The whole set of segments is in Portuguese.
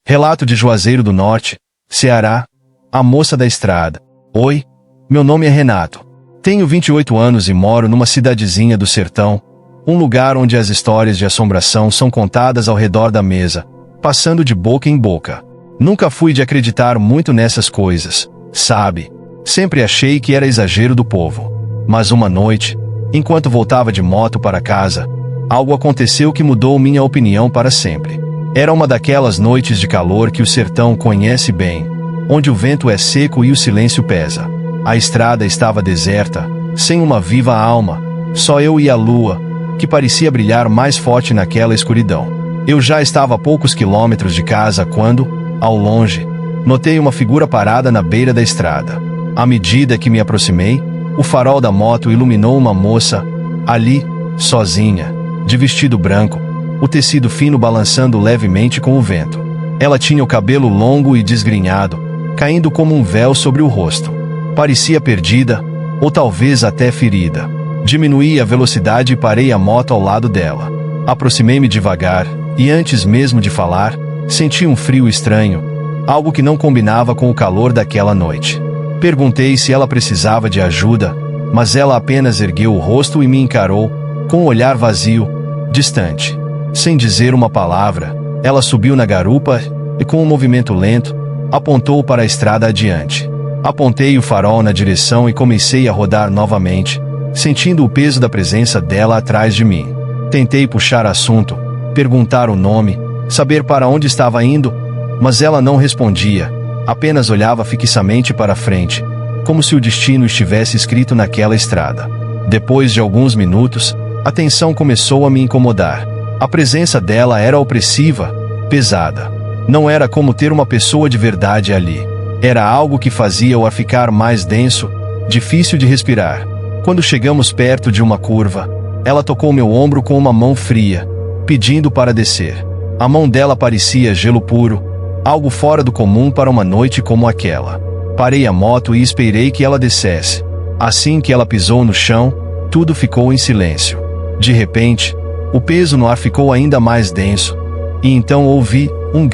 Relato de Juazeiro do Norte, Ceará. A moça da estrada. Oi, meu nome é Renato. Tenho 28 anos e moro numa cidadezinha do sertão, um lugar onde as histórias de assombração são contadas ao redor da mesa, passando de boca em boca. Nunca fui de acreditar muito nessas coisas, sabe? Sempre achei que era exagero do povo. Mas uma noite, enquanto voltava de moto para casa, algo aconteceu que mudou minha opinião para sempre. Era uma daquelas noites de calor que o sertão conhece bem, onde o vento é seco e o silêncio pesa. A estrada estava deserta, sem uma viva alma, só eu e a lua, que parecia brilhar mais forte naquela escuridão. Eu já estava a poucos quilômetros de casa quando, ao longe, notei uma figura parada na beira da estrada. À medida que me aproximei, o farol da moto iluminou uma moça, ali, sozinha, de vestido branco, o tecido fino balançando levemente com o vento. Ela tinha o cabelo longo e desgrenhado, caindo como um véu sobre o rosto. Parecia perdida, ou talvez até ferida. Diminuí a velocidade e parei a moto ao lado dela. Aproximei-me devagar, e antes mesmo de falar, senti um frio estranho, algo que não combinava com o calor daquela noite. Perguntei se ela precisava de ajuda, mas ela apenas ergueu o rosto e me encarou, com um olhar vazio, distante. Sem dizer uma palavra, ela subiu na garupa e, com um movimento lento, apontou para a estrada adiante. Apontei o farol na direção e comecei a rodar novamente, sentindo o peso da presença dela atrás de mim. Tentei puxar assunto, perguntar o nome, saber para onde estava indo, mas ela não respondia, apenas olhava fixamente para frente, como se o destino estivesse escrito naquela estrada. Depois de alguns minutos, a tensão começou a me incomodar. A presença dela era opressiva, pesada. Não era como ter uma pessoa de verdade ali. Era algo que fazia o ar ficar mais denso, difícil de respirar. Quando chegamos perto de uma curva, ela tocou meu ombro com uma mão fria, pedindo para descer. A mão dela parecia gelo puro, algo fora do comum para uma noite como aquela. Parei a moto e esperei que ela descesse. Assim que ela pisou no chão, tudo ficou em silêncio. De repente, o peso no ar ficou ainda mais denso, e então ouvi um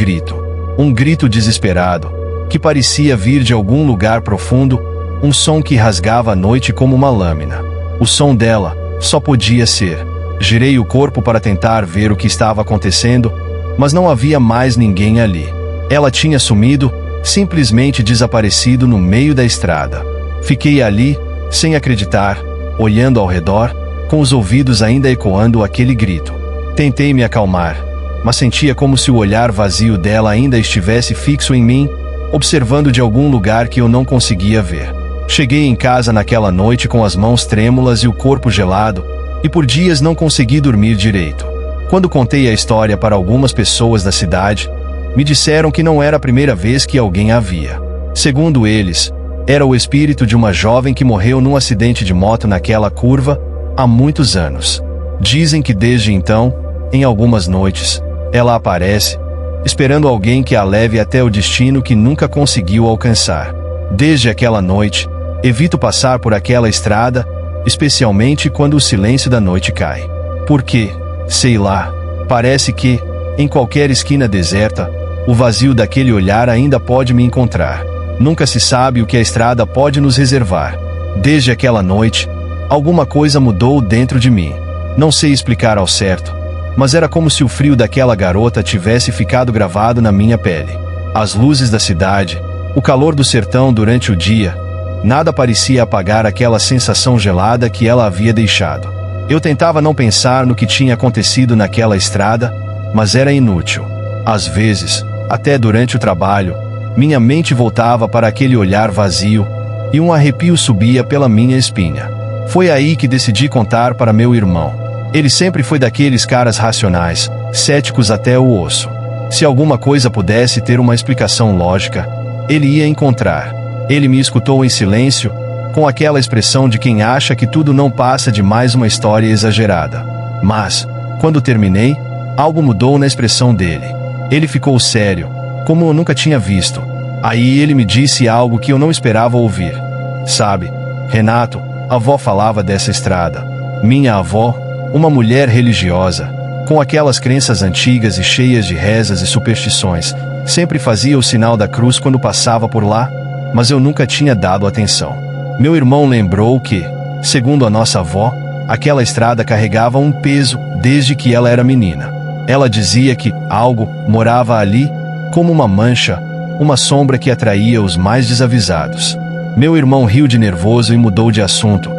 grito desesperado, que parecia vir de algum lugar profundo, um som que rasgava a noite como uma lâmina. O som dela só podia ser. Girei o corpo para tentar ver o que estava acontecendo, mas não havia mais ninguém ali. Ela tinha sumido, simplesmente desaparecido no meio da estrada. Fiquei ali, sem acreditar, olhando ao redor, com os ouvidos ainda ecoando aquele grito. Tentei me acalmar, mas sentia como se o olhar vazio dela ainda estivesse fixo em mim, observando de algum lugar que eu não conseguia ver. Cheguei em casa naquela noite com as mãos trêmulas e o corpo gelado, e por dias não consegui dormir direito. Quando contei a história para algumas pessoas da cidade, me disseram que não era a primeira vez que alguém a via. Segundo eles, era o espírito de uma jovem que morreu num acidente de moto naquela curva, há muitos anos. Dizem que desde então, em algumas noites, ela aparece, esperando alguém que a leve até o destino que nunca conseguiu alcançar. Desde aquela noite, evito passar por aquela estrada, especialmente quando o silêncio da noite cai. Porque, sei lá, parece que, em qualquer esquina deserta, o vazio daquele olhar ainda pode me encontrar. Nunca se sabe o que a estrada pode nos reservar. Desde aquela noite, alguma coisa mudou dentro de mim. Não sei explicar ao certo, mas era como se o frio daquela garota tivesse ficado gravado na minha pele. As luzes da cidade, o calor do sertão durante o dia, nada parecia apagar aquela sensação gelada que ela havia deixado. Eu tentava não pensar no que tinha acontecido naquela estrada, mas era inútil. Às vezes, até durante o trabalho, minha mente voltava para aquele olhar vazio, e um arrepio subia pela minha espinha. Foi aí que decidi contar para meu irmão. Ele sempre foi daqueles caras racionais, céticos até o osso. Se alguma coisa pudesse ter uma explicação lógica, ele ia encontrar. Ele me escutou em silêncio, com aquela expressão de quem acha que tudo não passa de mais uma história exagerada. Mas, quando terminei, algo mudou na expressão dele. Ele ficou sério, como eu nunca tinha visto. Aí ele me disse algo que eu não esperava ouvir. Sabe, Renato, a avó falava dessa estrada. Minha avó, uma mulher religiosa, com aquelas crenças antigas e cheias de rezas e superstições, Sempre fazia o sinal da cruz quando passava por lá, mas eu nunca tinha dado atenção. Meu irmão lembrou que, segundo a nossa avó, aquela estrada carregava um peso desde que ela era menina. Ela dizia que algo morava ali, como uma mancha, uma sombra que atraía os mais desavisados. Meu irmão riu de nervoso e mudou de assunto,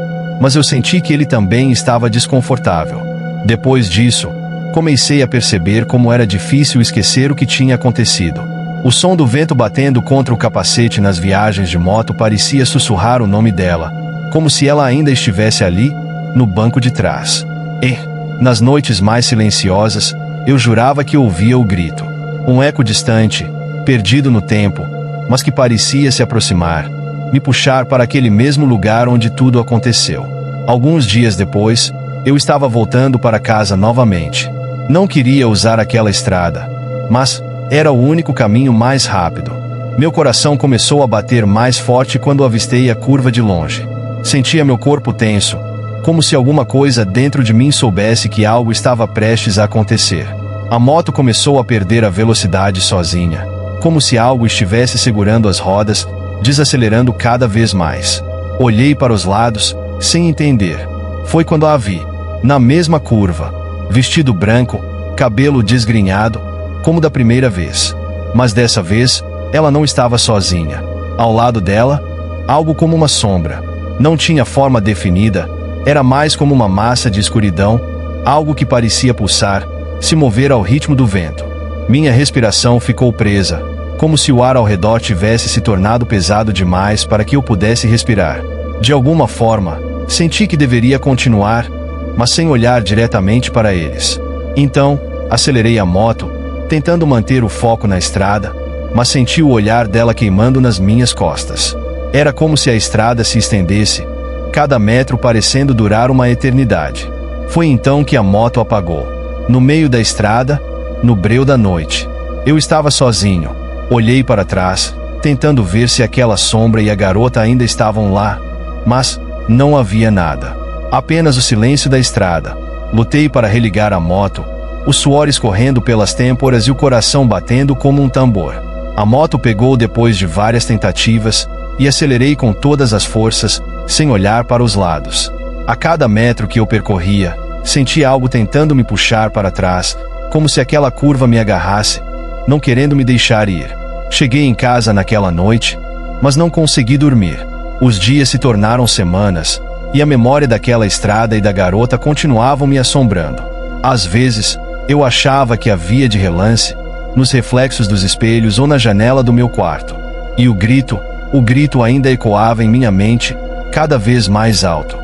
mas eu senti que ele também estava desconfortável. Depois disso, comecei a perceber como era difícil esquecer o que tinha acontecido. O som do vento batendo contra o capacete nas viagens de moto parecia sussurrar o nome dela, como se ela ainda estivesse ali, no banco de trás. E, nas noites mais silenciosas, eu jurava que ouvia o grito. Um eco distante, perdido no tempo, mas que parecia se aproximar, me puxar para aquele mesmo lugar onde tudo aconteceu. Alguns dias depois, eu estava voltando para casa novamente. Não queria usar aquela estrada, mas era o único caminho mais rápido. Meu coração começou a bater mais forte quando avistei a curva de longe. Sentia meu corpo tenso, como se alguma coisa dentro de mim soubesse que algo estava prestes a acontecer. A moto começou a perder a velocidade sozinha, como se algo estivesse segurando as rodas, desacelerando cada vez mais. Olhei para os lados, sem entender. Foi quando a vi, na mesma curva, vestido branco, cabelo desgrenhado, como da primeira vez. Mas dessa vez, ela não estava sozinha. Ao lado dela, algo como uma sombra. Não tinha forma definida, era mais como uma massa de escuridão, algo que parecia pulsar, se mover ao ritmo do vento. Minha respiração ficou presa, como se o ar ao redor tivesse se tornado pesado demais para que eu pudesse respirar. De alguma forma, senti que deveria continuar, mas sem olhar diretamente para eles. Então, acelerei a moto, tentando manter o foco na estrada, mas senti o olhar dela queimando nas minhas costas. Era como se a estrada se estendesse, cada metro parecendo durar uma eternidade. Foi então que a moto apagou. No meio da estrada, no breu da noite. Eu estava sozinho. Olhei para trás, tentando ver se aquela sombra e a garota ainda estavam lá, mas não havia nada. Apenas o silêncio da estrada. Lutei para religar a moto, o suor escorrendo pelas têmporas e o coração batendo como um tambor. A moto pegou depois de várias tentativas, e acelerei com todas as forças, sem olhar para os lados. A cada metro que eu percorria, senti algo tentando me puxar para trás, como se aquela curva me agarrasse, não querendo me deixar ir. Cheguei em casa naquela noite, mas não consegui dormir. Os dias se tornaram semanas, e a memória daquela estrada e da garota continuavam me assombrando. Às vezes, eu achava que havia de relance, nos reflexos dos espelhos ou na janela do meu quarto. E o grito ainda ecoava em minha mente, cada vez mais alto.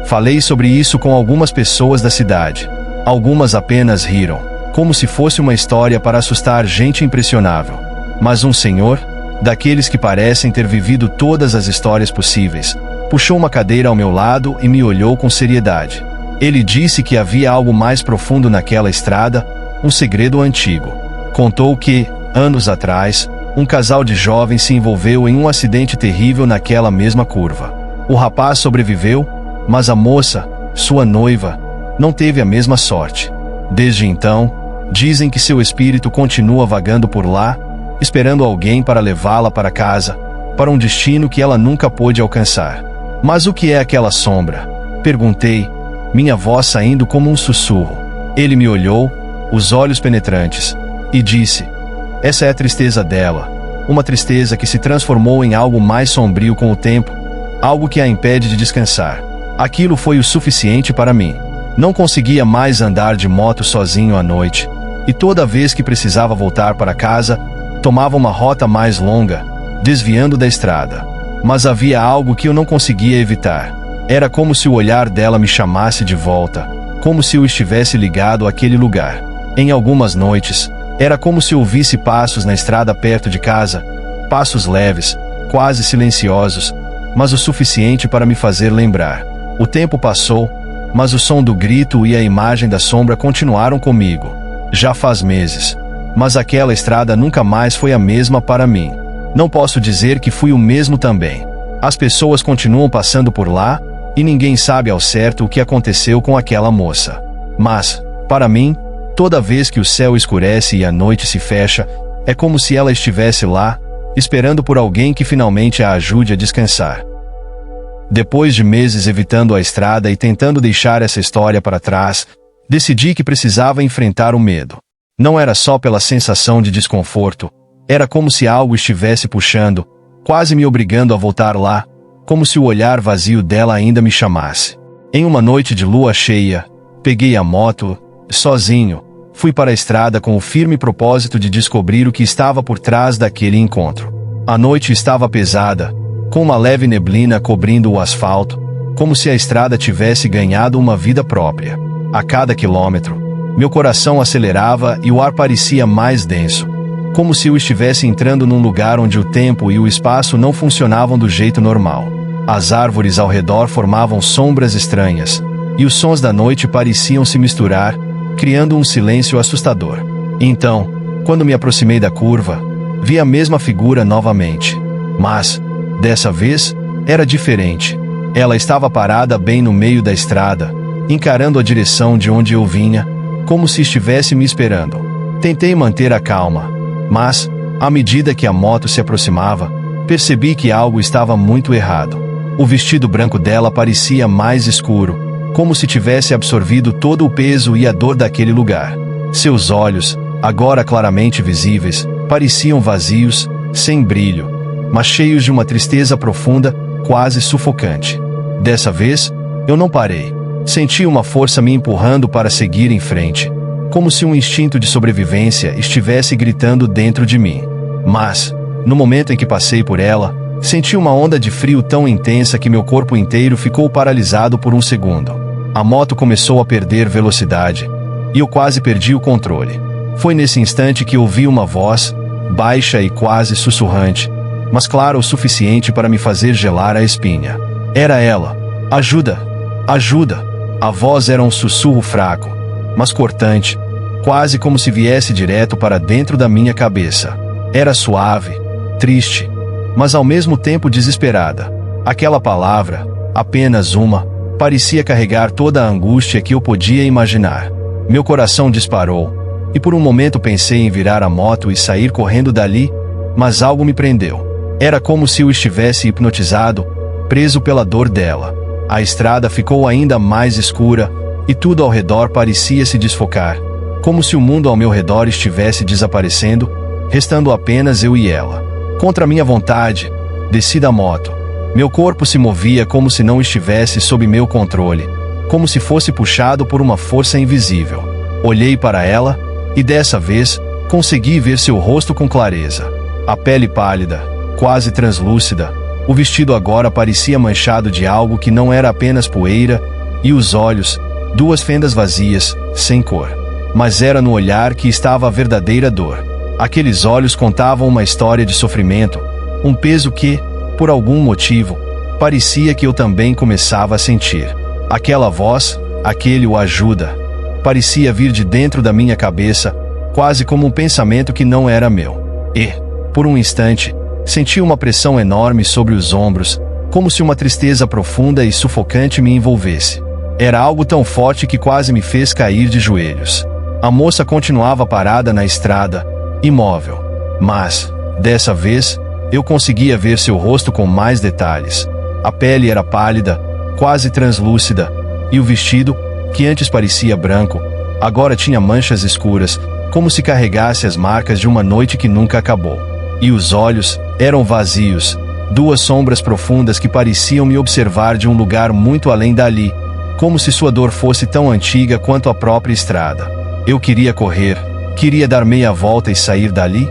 Falei sobre isso com algumas pessoas da cidade. Algumas apenas riram, como se fosse uma história para assustar gente impressionável. Mas um senhor, daqueles que parecem ter vivido todas as histórias possíveis, puxou uma cadeira ao meu lado e me olhou com seriedade. Ele disse que havia algo mais profundo naquela estrada, um segredo antigo. Contou que, anos atrás, um casal de jovens se envolveu em um acidente terrível naquela mesma curva. O rapaz sobreviveu, mas a moça, sua noiva, não teve a mesma sorte. Desde então, dizem que seu espírito continua vagando por lá, esperando alguém para levá-la para casa, para um destino que ela nunca pôde alcançar. Mas o que é aquela sombra? Perguntei, minha voz saindo como um sussurro. Ele me olhou, os olhos penetrantes, e disse: essa é a tristeza dela, uma tristeza que se transformou em algo mais sombrio com o tempo, algo que a impede de descansar. Aquilo foi o suficiente para mim. Não conseguia mais andar de moto sozinho à noite, e toda vez que precisava voltar para casa, tomava uma rota mais longa, desviando da estrada. Mas havia algo que eu não conseguia evitar. Era como se o olhar dela me chamasse de volta, como se eu estivesse ligado àquele lugar. Em algumas noites, era como se ouvisse passos na estrada perto de casa, passos leves, quase silenciosos, mas o suficiente para me fazer lembrar. O tempo passou, mas o som do grito e a imagem da sombra continuaram comigo. Já faz meses, mas aquela estrada nunca mais foi a mesma para mim. Não posso dizer que fui o mesmo também. As pessoas continuam passando por lá, e ninguém sabe ao certo o que aconteceu com aquela moça. Mas, para mim, toda vez que o céu escurece e a noite se fecha, é como se ela estivesse lá, esperando por alguém que finalmente a ajude a descansar. Depois de meses evitando a estrada e tentando deixar essa história para trás, decidi que precisava enfrentar o medo. Não era só pela sensação de desconforto, era como se algo estivesse puxando, quase me obrigando a voltar lá, como se o olhar vazio dela ainda me chamasse. Em uma noite de lua cheia, peguei a moto, sozinho, fui para a estrada com o firme propósito de descobrir o que estava por trás daquele encontro. A noite estava pesada, com uma leve neblina cobrindo o asfalto, como se a estrada tivesse ganhado uma vida própria. A cada quilômetro, meu coração acelerava e o ar parecia mais denso, como se eu estivesse entrando num lugar onde o tempo e o espaço não funcionavam do jeito normal. As árvores ao redor formavam sombras estranhas, e os sons da noite pareciam se misturar, criando um silêncio assustador. Então, quando me aproximei da curva, vi a mesma figura novamente. Mas, dessa vez, era diferente. Ela estava parada bem no meio da estrada, encarando a direção de onde eu vinha, como se estivesse me esperando. Tentei manter a calma, mas, à medida que a moto se aproximava, percebi que algo estava muito errado. O vestido branco dela parecia mais escuro, como se tivesse absorvido todo o peso e a dor daquele lugar. Seus olhos, agora claramente visíveis, pareciam vazios, sem brilho, mas cheios de uma tristeza profunda, quase sufocante. Dessa vez, eu não parei. Senti uma força me empurrando para seguir em frente, como se um instinto de sobrevivência estivesse gritando dentro de mim. Mas, no momento em que passei por ela, senti uma onda de frio tão intensa que meu corpo inteiro ficou paralisado por um segundo. A moto começou a perder velocidade, e eu quase perdi o controle. Foi nesse instante que ouvi uma voz, baixa e quase sussurrante, mas clara o suficiente para me fazer gelar a espinha. Era ela. Ajuda! Ajuda! A voz era um sussurro fraco, mas cortante, quase como se viesse direto para dentro da minha cabeça. Era suave, triste, mas ao mesmo tempo desesperada. Aquela palavra, apenas uma, parecia carregar toda a angústia que eu podia imaginar. Meu coração disparou, e por um momento pensei em virar a moto e sair correndo dali, mas algo me prendeu. Era como se eu estivesse hipnotizado, preso pela dor dela. A estrada ficou ainda mais escura, e tudo ao redor parecia se desfocar, como se o mundo ao meu redor estivesse desaparecendo, restando apenas eu e ela. Contra minha vontade, desci da moto. Meu corpo se movia como se não estivesse sob meu controle, como se fosse puxado por uma força invisível. Olhei para ela, e dessa vez, consegui ver seu rosto com clareza. A pele pálida, quase translúcida, o vestido agora parecia manchado de algo que não era apenas poeira, e os olhos, duas fendas vazias, sem cor. Mas era no olhar que estava a verdadeira dor. Aqueles olhos contavam uma história de sofrimento, um peso que, por algum motivo, parecia que eu também começava a sentir. Aquela voz, aquele "o ajuda", parecia vir de dentro da minha cabeça, quase como um pensamento que não era meu. E, por um instante, senti uma pressão enorme sobre os ombros, como se uma tristeza profunda e sufocante me envolvesse. Era algo tão forte que quase me fez cair de joelhos. A moça continuava parada na estrada, imóvel. Mas, dessa vez, eu conseguia ver seu rosto com mais detalhes. A pele era pálida, quase translúcida, e o vestido, que antes parecia branco, agora tinha manchas escuras, como se carregasse as marcas de uma noite que nunca acabou. E os olhos eram vazios, duas sombras profundas que pareciam me observar de um lugar muito além dali, como se sua dor fosse tão antiga quanto a própria estrada. Eu queria correr, queria dar meia volta e sair dali,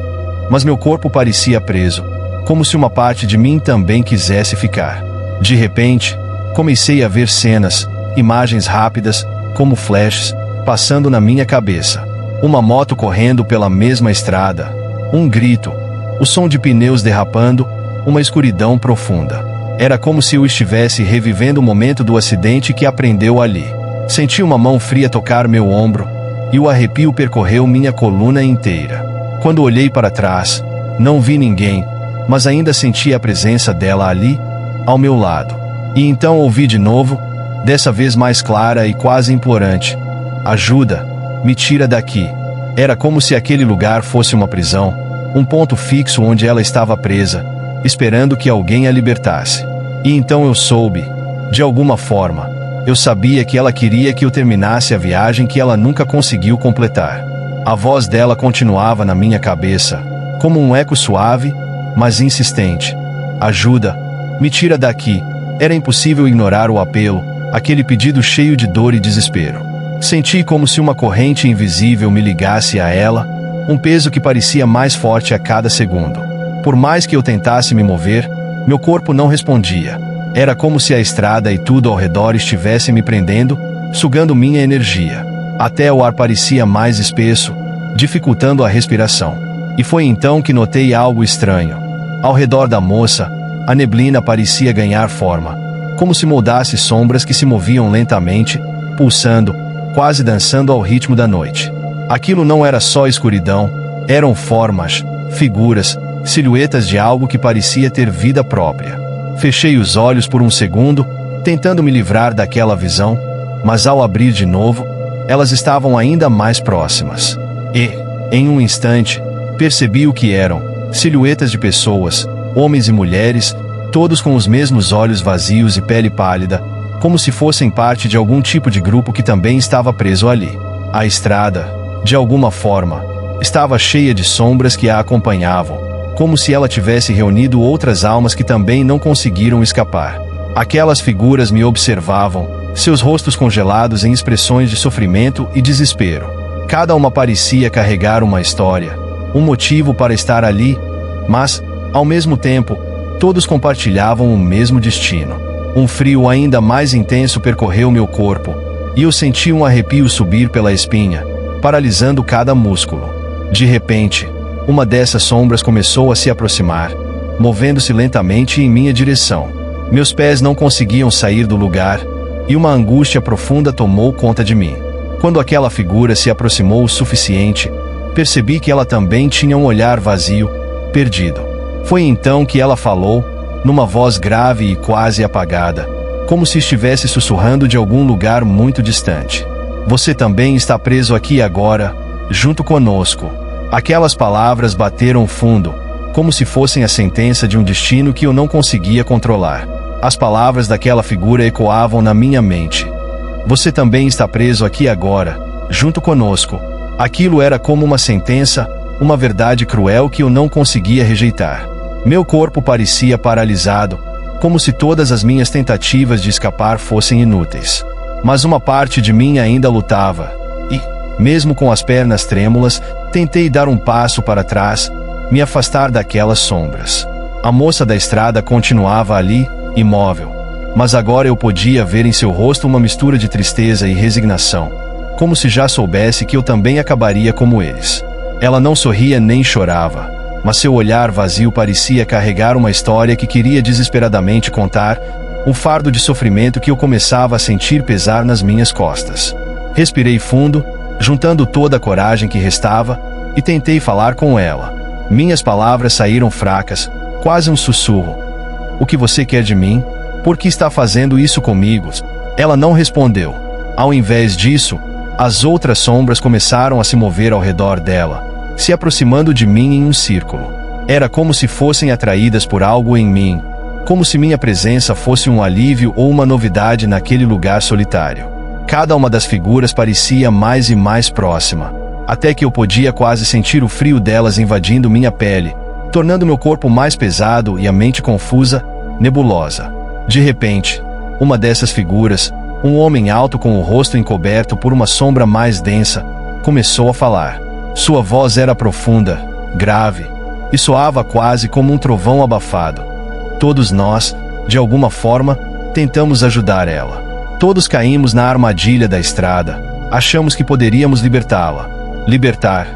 mas meu corpo parecia preso, como se uma parte de mim também quisesse ficar. De repente, comecei a ver cenas, imagens rápidas, como flashes, passando na minha cabeça. Uma moto correndo pela mesma estrada, um grito, o som de pneus derrapando, uma escuridão profunda. Era como se eu estivesse revivendo o momento do acidente que aprendeu ali. Senti uma mão fria tocar meu ombro, e o arrepio percorreu minha coluna inteira. Quando olhei para trás, não vi ninguém, mas ainda senti a presença dela ali, ao meu lado. E então ouvi de novo, dessa vez mais clara e quase implorante: Ajuda! Me tira daqui! Era como se aquele lugar fosse uma prisão, um ponto fixo onde ela estava presa, esperando que alguém a libertasse. E então eu soube, de alguma forma, eu sabia que ela queria que eu terminasse a viagem que ela nunca conseguiu completar. A voz dela continuava na minha cabeça, como um eco suave, mas insistente. Ajuda! Me tira daqui! Era impossível ignorar o apelo, aquele pedido cheio de dor e desespero. Senti como se uma corrente invisível me ligasse a ela, um peso que parecia mais forte a cada segundo. Por mais que eu tentasse me mover, meu corpo não respondia. Era como se a estrada e tudo ao redor estivessem me prendendo, sugando minha energia. Até o ar parecia mais espesso, dificultando a respiração. E foi então que notei algo estranho. Ao redor da moça, a neblina parecia ganhar forma, como se moldasse sombras que se moviam lentamente, pulsando, quase dançando ao ritmo da noite. Aquilo não era só escuridão, eram formas, figuras, silhuetas de algo que parecia ter vida própria. Fechei os olhos por um segundo, tentando me livrar daquela visão, mas ao abrir de novo, elas estavam ainda mais próximas. E, em um instante, percebi o que eram: silhuetas de pessoas, homens e mulheres, todos com os mesmos olhos vazios e pele pálida, como se fossem parte de algum tipo de grupo que também estava preso ali. A estrada, de alguma forma, estava cheia de sombras que a acompanhavam, como se ela tivesse reunido outras almas que também não conseguiram escapar. Aquelas figuras me observavam, seus rostos congelados em expressões de sofrimento e desespero. Cada uma parecia carregar uma história, um motivo para estar ali, mas, ao mesmo tempo, todos compartilhavam o mesmo destino. Um frio ainda mais intenso percorreu meu corpo, e eu senti um arrepio subir pela espinha, paralisando cada músculo. De repente, uma dessas sombras começou a se aproximar, movendo-se lentamente em minha direção. Meus pés não conseguiam sair do lugar, e uma angústia profunda tomou conta de mim. Quando aquela figura se aproximou o suficiente, percebi que ela também tinha um olhar vazio, perdido. Foi então que ela falou, numa voz grave e quase apagada, como se estivesse sussurrando de algum lugar muito distante. Você também está preso aqui agora, junto conosco. Aquelas palavras bateram fundo, como se fossem a sentença de um destino que eu não conseguia controlar. As palavras daquela figura ecoavam na minha mente. Você também está preso aqui agora, junto conosco. Aquilo era como uma sentença, uma verdade cruel que eu não conseguia rejeitar. Meu corpo parecia paralisado, como se todas as minhas tentativas de escapar fossem inúteis. Mas uma parte de mim ainda lutava, e, mesmo com as pernas trêmulas, tentei dar um passo para trás, me afastar daquelas sombras. A moça da estrada continuava ali, imóvel, mas agora eu podia ver em seu rosto uma mistura de tristeza e resignação, como se já soubesse que eu também acabaria como eles. Ela não sorria nem chorava, mas seu olhar vazio parecia carregar uma história que queria desesperadamente contar, um fardo de sofrimento que eu começava a sentir pesar nas minhas costas. Respirei fundo, juntando toda a coragem que restava, e tentei falar com ela. Minhas palavras saíram fracas, quase um sussurro. O que você quer de mim? Por que está fazendo isso comigo? Ela não respondeu. Ao invés disso, as outras sombras começaram a se mover ao redor dela, se aproximando de mim em um círculo. Era como se fossem atraídas por algo em mim, como se minha presença fosse um alívio ou uma novidade naquele lugar solitário. Cada uma das figuras parecia mais e mais próxima, até que eu podia quase sentir o frio delas invadindo minha pele, tornando meu corpo mais pesado e a mente confusa, nebulosa. De repente, uma dessas figuras, um homem alto com o rosto encoberto por uma sombra mais densa, começou a falar. Sua voz era profunda, grave, e soava quase como um trovão abafado. Todos nós, de alguma forma, tentamos ajudar ela. Todos caímos na armadilha da estrada. Achamos que poderíamos libertá-la. Libertar.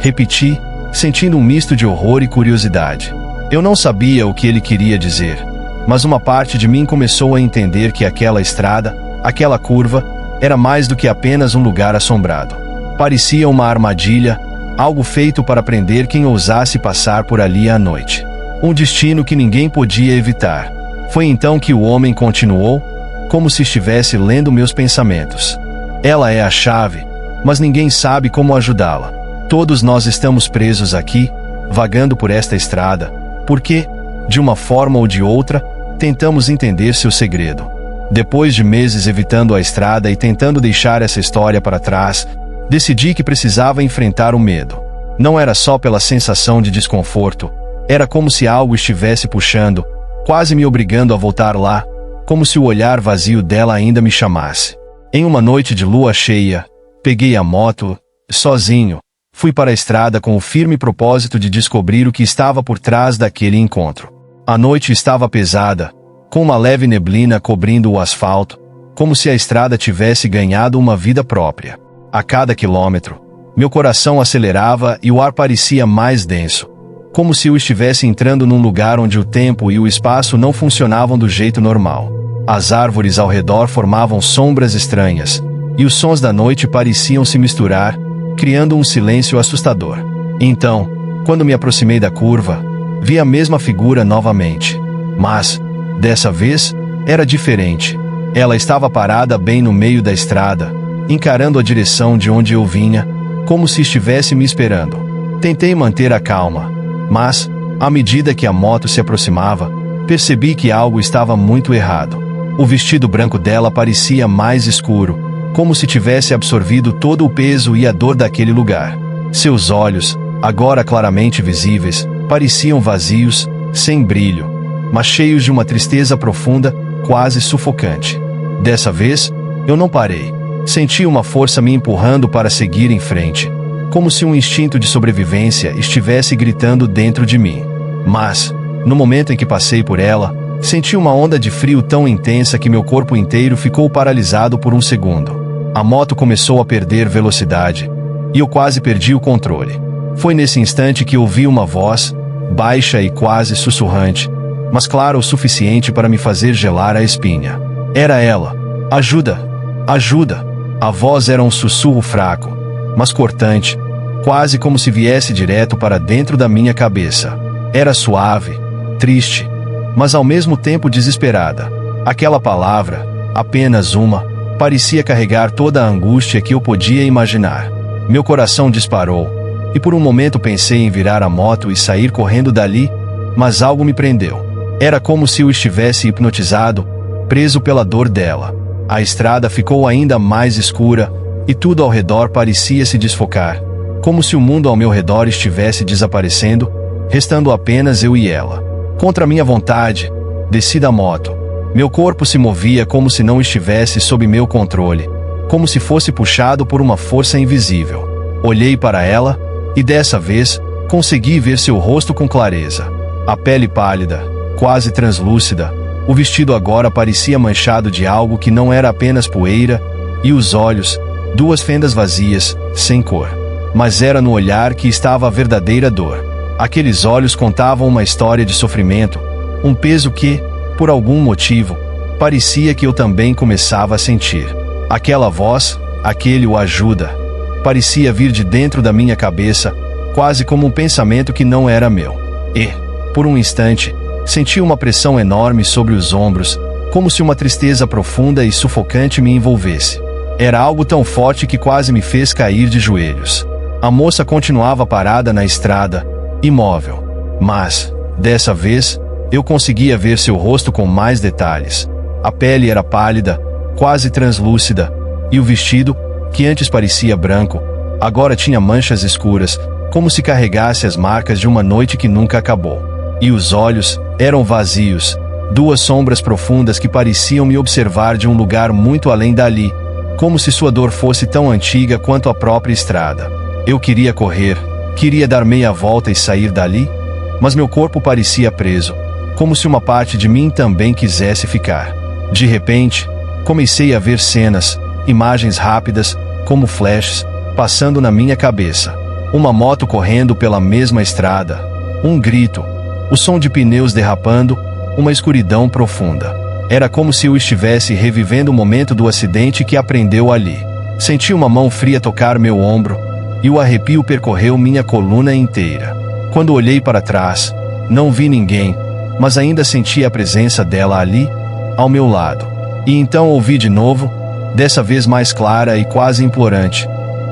Repeti, sentindo um misto de horror e curiosidade. Eu não sabia o que ele queria dizer, mas uma parte de mim começou a entender que aquela estrada, aquela curva, era mais do que apenas um lugar assombrado. Parecia uma armadilha, algo feito para prender quem ousasse passar por ali à noite. Um destino que ninguém podia evitar. Foi então que o homem continuou, como se estivesse lendo meus pensamentos. Ela é a chave, mas ninguém sabe como ajudá-la. Todos nós estamos presos aqui, vagando por esta estrada, porque, de uma forma ou de outra, tentamos entender seu segredo. Depois de meses evitando a estrada e tentando deixar essa história para trás, decidi que precisava enfrentar o medo. Não era só pela sensação de desconforto, era como se algo estivesse puxando, quase me obrigando a voltar lá, como se o olhar vazio dela ainda me chamasse. Em uma noite de lua cheia, peguei a moto, sozinho, fui para a estrada com o firme propósito de descobrir o que estava por trás daquele encontro. A noite estava pesada, com uma leve neblina cobrindo o asfalto, como se a estrada tivesse ganhado uma vida própria. A cada quilômetro, meu coração acelerava e o ar parecia mais denso, como se eu estivesse entrando num lugar onde o tempo e o espaço não funcionavam do jeito normal. As árvores ao redor formavam sombras estranhas, e os sons da noite pareciam se misturar, criando um silêncio assustador. Então, quando me aproximei da curva, vi a mesma figura novamente. Mas, dessa vez, era diferente. Ela estava parada bem no meio da estrada, encarando a direção de onde eu vinha, como se estivesse me esperando. Tentei manter a calma, mas, à medida que a moto se aproximava, percebi que algo estava muito errado. O vestido branco dela parecia mais escuro, como se tivesse absorvido todo o peso e a dor daquele lugar. Seus olhos, agora claramente visíveis, pareciam vazios, sem brilho, mas cheios de uma tristeza profunda, quase sufocante. Dessa vez, eu não parei. Senti uma força me empurrando para seguir em frente, como se um instinto de sobrevivência estivesse gritando dentro de mim. Mas, no momento em que passei por ela, senti uma onda de frio tão intensa que meu corpo inteiro ficou paralisado por um segundo. A moto começou a perder velocidade, e eu quase perdi o controle. Foi nesse instante que ouvi uma voz, baixa e quase sussurrante, mas clara o suficiente para me fazer gelar a espinha. Era ela. Ajuda! Ajuda! A voz era um sussurro fraco, mas cortante, quase como se viesse direto para dentro da minha cabeça. Era suave, triste, mas ao mesmo tempo desesperada. Aquela palavra, apenas uma, parecia carregar toda a angústia que eu podia imaginar. Meu coração disparou, e por um momento pensei em virar a moto e sair correndo dali, mas algo me prendeu. Era como se eu estivesse hipnotizado, preso pela dor dela. A estrada ficou ainda mais escura, e tudo ao redor parecia se desfocar, como se o mundo ao meu redor estivesse desaparecendo, restando apenas eu e ela. Contra minha vontade, desci da moto. Meu corpo se movia como se não estivesse sob meu controle, como se fosse puxado por uma força invisível. Olhei para ela, e dessa vez, consegui ver seu rosto com clareza. A pele pálida, quase translúcida, o vestido agora parecia manchado de algo que não era apenas poeira, e os olhos, duas fendas vazias, sem cor. Mas era no olhar que estava a verdadeira dor. Aqueles olhos contavam uma história de sofrimento, um peso que, por algum motivo, parecia que eu também começava a sentir. Aquela voz, aquele "o ajuda", parecia vir de dentro da minha cabeça, quase como um pensamento que não era meu. E, por um instante, senti uma pressão enorme sobre os ombros, como se uma tristeza profunda e sufocante me envolvesse. Era algo tão forte que quase me fez cair de joelhos. A moça continuava parada na estrada, imóvel. Mas, dessa vez, eu conseguia ver seu rosto com mais detalhes. A pele era pálida, quase translúcida, e o vestido, que antes parecia branco, agora tinha manchas escuras, como se carregasse as marcas de uma noite que nunca acabou. E os olhos eram vazios, duas sombras profundas que pareciam me observar de um lugar muito além dali, como se sua dor fosse tão antiga quanto a própria estrada. Eu queria correr, queria dar meia volta e sair dali, mas meu corpo parecia preso, como se uma parte de mim também quisesse ficar. De repente, comecei a ver cenas, imagens rápidas, como flashes, passando na minha cabeça. Uma moto correndo pela mesma estrada, um grito, o som de pneus derrapando, uma escuridão profunda. Era como se eu estivesse revivendo o momento do acidente que aprendeu ali. Senti uma mão fria tocar meu ombro, e o arrepio percorreu minha coluna inteira. Quando olhei para trás, não vi ninguém, mas ainda senti a presença dela ali, ao meu lado. E então ouvi de novo, dessa vez mais clara e quase implorante: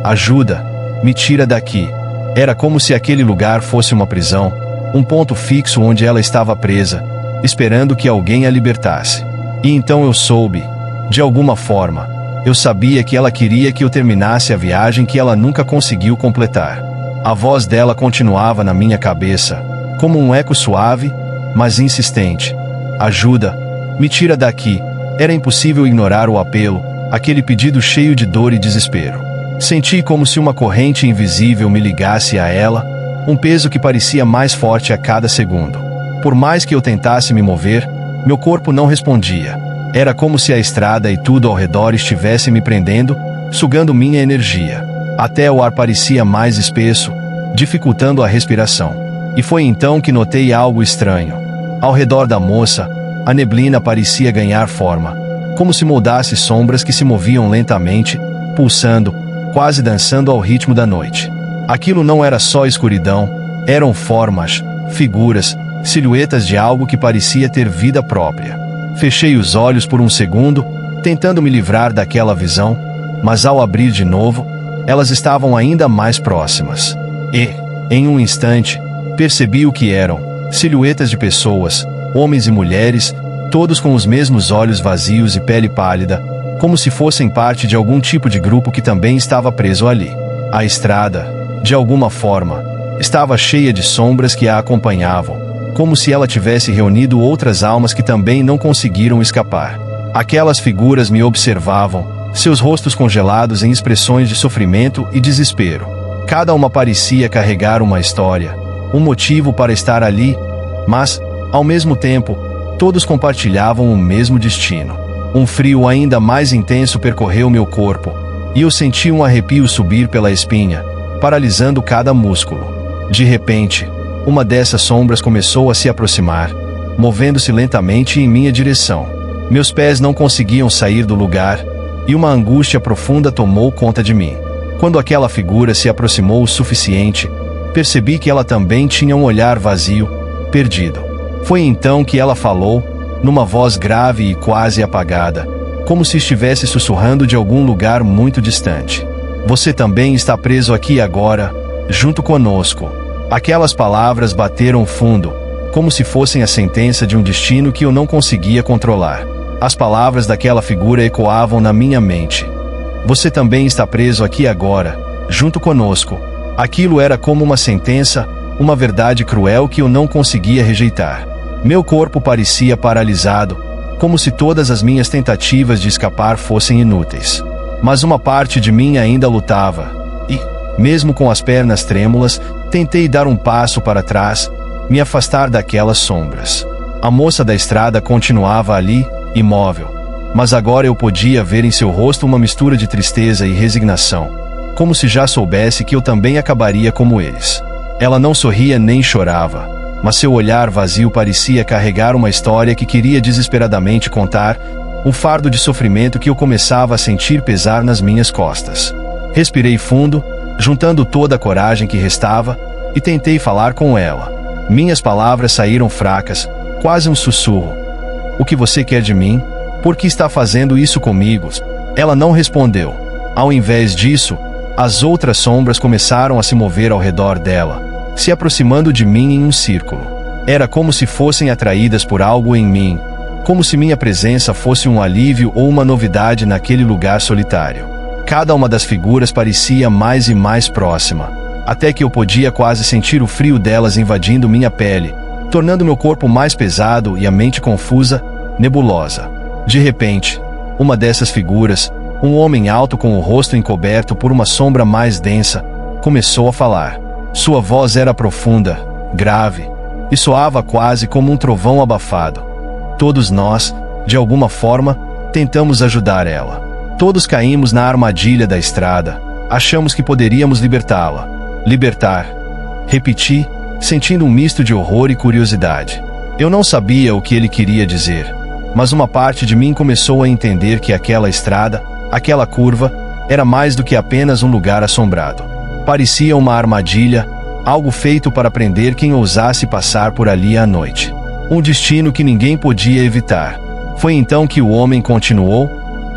Ajuda! Me tira daqui! Era como se aquele lugar fosse uma prisão, um ponto fixo onde ela estava presa, esperando que alguém a libertasse. E então eu soube, de alguma forma, eu sabia que ela queria que eu terminasse a viagem que ela nunca conseguiu completar. A voz dela continuava na minha cabeça, como um eco suave, mas insistente. Ajuda! Me tira daqui! Era impossível ignorar o apelo, aquele pedido cheio de dor e desespero. Senti como se uma corrente invisível me ligasse a ela, um peso que parecia mais forte a cada segundo. Por mais que eu tentasse me mover, meu corpo não respondia. Era como se a estrada e tudo ao redor estivesse me prendendo, sugando minha energia. Até o ar parecia mais espesso, dificultando a respiração. E foi então que notei algo estranho. Ao redor da moça, a neblina parecia ganhar forma, como se moldasse sombras que se moviam lentamente, pulsando, quase dançando ao ritmo da noite. Aquilo não era só escuridão, eram formas, figuras, silhuetas de algo que parecia ter vida própria. Fechei os olhos por um segundo, tentando me livrar daquela visão, mas ao abrir de novo, elas estavam ainda mais próximas. E, em um instante, percebi o que eram: silhuetas de pessoas, homens e mulheres, todos com os mesmos olhos vazios e pele pálida, como se fossem parte de algum tipo de grupo que também estava preso ali. A estrada, de alguma forma, estava cheia de sombras que a acompanhavam, como se ela tivesse reunido outras almas que também não conseguiram escapar. Aquelas figuras me observavam, seus rostos congelados em expressões de sofrimento e desespero. Cada uma parecia carregar uma história, um motivo para estar ali, mas, ao mesmo tempo, todos compartilhavam o mesmo destino. Um frio ainda mais intenso percorreu meu corpo, e eu senti um arrepio subir pela espinha, paralisando cada músculo. De repente, uma dessas sombras começou a se aproximar, movendo-se lentamente em minha direção. Meus pés não conseguiam sair do lugar, e uma angústia profunda tomou conta de mim. Quando aquela figura se aproximou o suficiente, percebi que ela também tinha um olhar vazio, perdido. Foi então que ela falou, numa voz grave e quase apagada, como se estivesse sussurrando de algum lugar muito distante. Você também está preso aqui agora, junto conosco. Aquelas palavras bateram fundo, como se fossem a sentença de um destino que eu não conseguia controlar. As palavras daquela figura ecoavam na minha mente. Você também está preso aqui agora, junto conosco. Aquilo era como uma sentença, uma verdade cruel que eu não conseguia rejeitar. Meu corpo parecia paralisado, como se todas as minhas tentativas de escapar fossem inúteis. Mas uma parte de mim ainda lutava, e, mesmo com as pernas trêmulas, tentei dar um passo para trás, me afastar daquelas sombras. A moça da estrada continuava ali, imóvel, mas agora eu podia ver em seu rosto uma mistura de tristeza e resignação, como se já soubesse que eu também acabaria como eles. Ela não sorria nem chorava, mas seu olhar vazio parecia carregar uma história que queria desesperadamente contar, um fardo de sofrimento que eu começava a sentir pesar nas minhas costas. Respirei fundo, juntando toda a coragem que restava, e tentei falar com ela. Minhas palavras saíram fracas, quase um sussurro. O que você quer de mim? Por que está fazendo isso comigo? Ela não respondeu. Ao invés disso, as outras sombras começaram a se mover ao redor dela, se aproximando de mim em um círculo. Era como se fossem atraídas por algo em mim, como se minha presença fosse um alívio ou uma novidade naquele lugar solitário. Cada uma das figuras parecia mais e mais próxima, até que eu podia quase sentir o frio delas invadindo minha pele, tornando meu corpo mais pesado e a mente confusa, nebulosa. De repente, uma dessas figuras, um homem alto com o rosto encoberto por uma sombra mais densa, começou a falar. Sua voz era profunda, grave, e soava quase como um trovão abafado. Todos nós, de alguma forma, tentamos ajudar ela. Todos caímos na armadilha da estrada, achamos que poderíamos libertá-la. Libertar. Repeti, sentindo um misto de horror e curiosidade. Eu não sabia o que ele queria dizer, mas uma parte de mim começou a entender que aquela estrada, aquela curva, era mais do que apenas um lugar assombrado. Parecia uma armadilha, algo feito para prender quem ousasse passar por ali à noite. Um destino que ninguém podia evitar. Foi então que o homem continuou,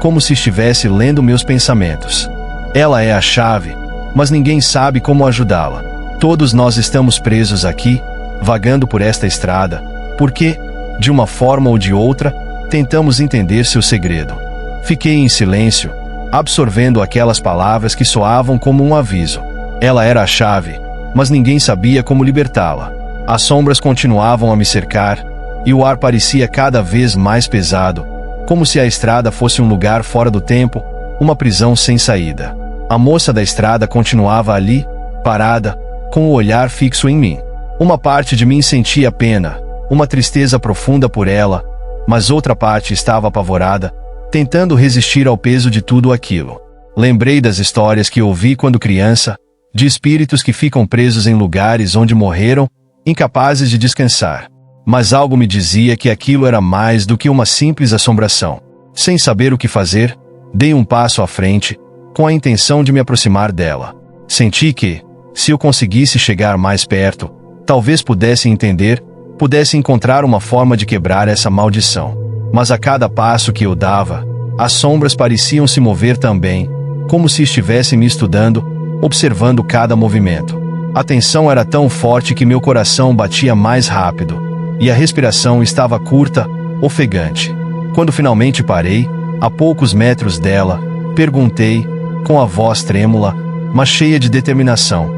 como se estivesse lendo meus pensamentos. Ela é a chave, mas ninguém sabe como ajudá-la. Todos nós estamos presos aqui, vagando por esta estrada, porque, de uma forma ou de outra, tentamos entender seu segredo. Fiquei em silêncio, absorvendo aquelas palavras que soavam como um aviso. Ela era a chave, mas ninguém sabia como libertá-la. As sombras continuavam a me cercar, e o ar parecia cada vez mais pesado, como se a estrada fosse um lugar fora do tempo, uma prisão sem saída. A moça da estrada continuava ali, parada, com o olhar fixo em mim. Uma parte de mim sentia pena, uma tristeza profunda por ela, mas outra parte estava apavorada, tentando resistir ao peso de tudo aquilo. Lembrei das histórias que ouvi quando criança, de espíritos que ficam presos em lugares onde morreram, incapazes de descansar. Mas algo me dizia que aquilo era mais do que uma simples assombração. Sem saber o que fazer, dei um passo à frente, com a intenção de me aproximar dela. Senti que, se eu conseguisse chegar mais perto, talvez pudesse entender, pudesse encontrar uma forma de quebrar essa maldição. Mas a cada passo que eu dava, as sombras pareciam se mover também, como se estivessem me estudando, observando cada movimento. A tensão era tão forte que meu coração batia mais rápido, e a respiração estava curta, ofegante. Quando finalmente parei, a poucos metros dela, perguntei, com a voz trêmula, mas cheia de determinação: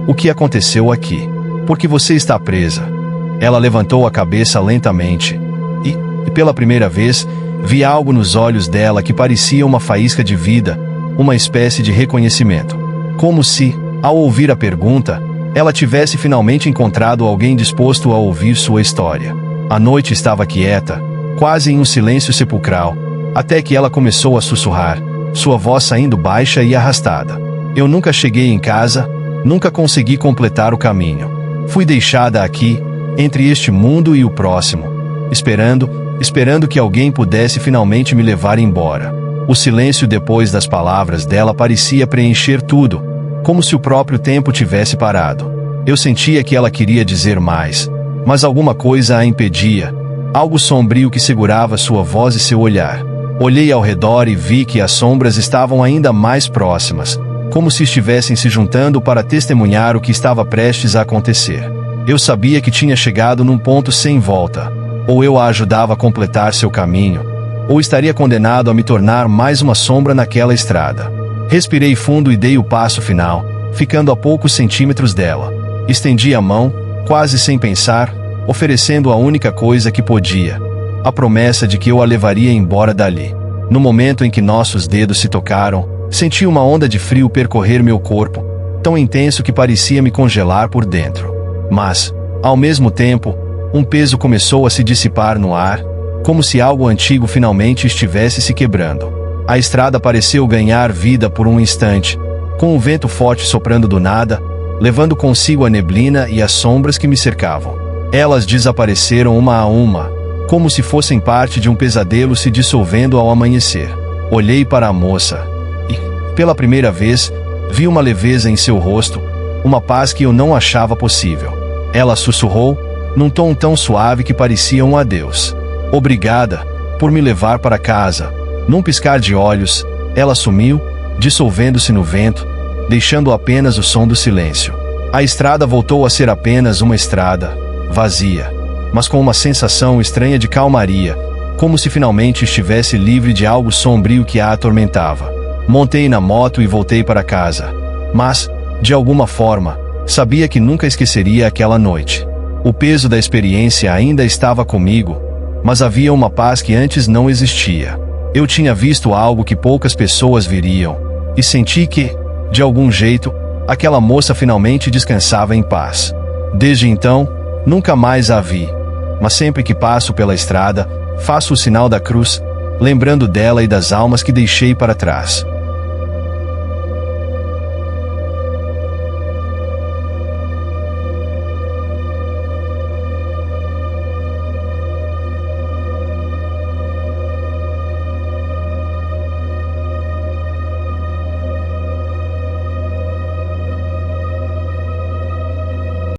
"O que aconteceu aqui? Por que você está presa?" Ela levantou a cabeça lentamente, e pela primeira vez, vi algo nos olhos dela que parecia uma faísca de vida, uma espécie de reconhecimento. Como se, ao ouvir a pergunta, ela tivesse finalmente encontrado alguém disposto a ouvir sua história. A noite estava quieta, quase em um silêncio sepulcral, até que ela começou a sussurrar, sua voz saindo baixa e arrastada. Eu nunca cheguei em casa, nunca consegui completar o caminho. Fui deixada aqui, entre este mundo e o próximo, esperando que alguém pudesse finalmente me levar embora. O silêncio depois das palavras dela parecia preencher tudo, como se o próprio tempo tivesse parado. Eu sentia que ela queria dizer mais, mas alguma coisa a impedia, algo sombrio que segurava sua voz e seu olhar. Olhei ao redor e vi que as sombras estavam ainda mais próximas, como se estivessem se juntando para testemunhar o que estava prestes a acontecer. Eu sabia que tinha chegado num ponto sem volta. Ou eu a ajudava a completar seu caminho, ou estaria condenado a me tornar mais uma sombra naquela estrada. Respirei fundo e dei o passo final, ficando a poucos centímetros dela. Estendi a mão, quase sem pensar, oferecendo a única coisa que podia: a promessa de que eu a levaria embora dali. No momento em que nossos dedos se tocaram, senti uma onda de frio percorrer meu corpo, tão intenso que parecia me congelar por dentro. Mas, ao mesmo tempo, um peso começou a se dissipar no ar, como se algo antigo finalmente estivesse se quebrando. A estrada pareceu ganhar vida por um instante, com um vento forte soprando do nada, levando consigo a neblina e as sombras que me cercavam. Elas desapareceram uma a uma, como se fossem parte de um pesadelo se dissolvendo ao amanhecer. Olhei para a moça e, pela primeira vez, vi uma leveza em seu rosto, uma paz que eu não achava possível. Ela sussurrou, num tom tão suave que parecia um adeus: "Obrigada por me levar para casa." Num piscar de olhos, ela sumiu, dissolvendo-se no vento, deixando apenas o som do silêncio. A estrada voltou a ser apenas uma estrada, vazia, mas com uma sensação estranha de calmaria, como se finalmente estivesse livre de algo sombrio que a atormentava. Montei na moto e voltei para casa. Mas, de alguma forma, sabia que nunca esqueceria aquela noite. O peso da experiência ainda estava comigo, mas havia uma paz que antes não existia. Eu tinha visto algo que poucas pessoas viriam, e senti que, de algum jeito, aquela moça finalmente descansava em paz. Desde então, nunca mais a vi, mas sempre que passo pela estrada, faço o sinal da cruz, lembrando dela e das almas que deixei para trás.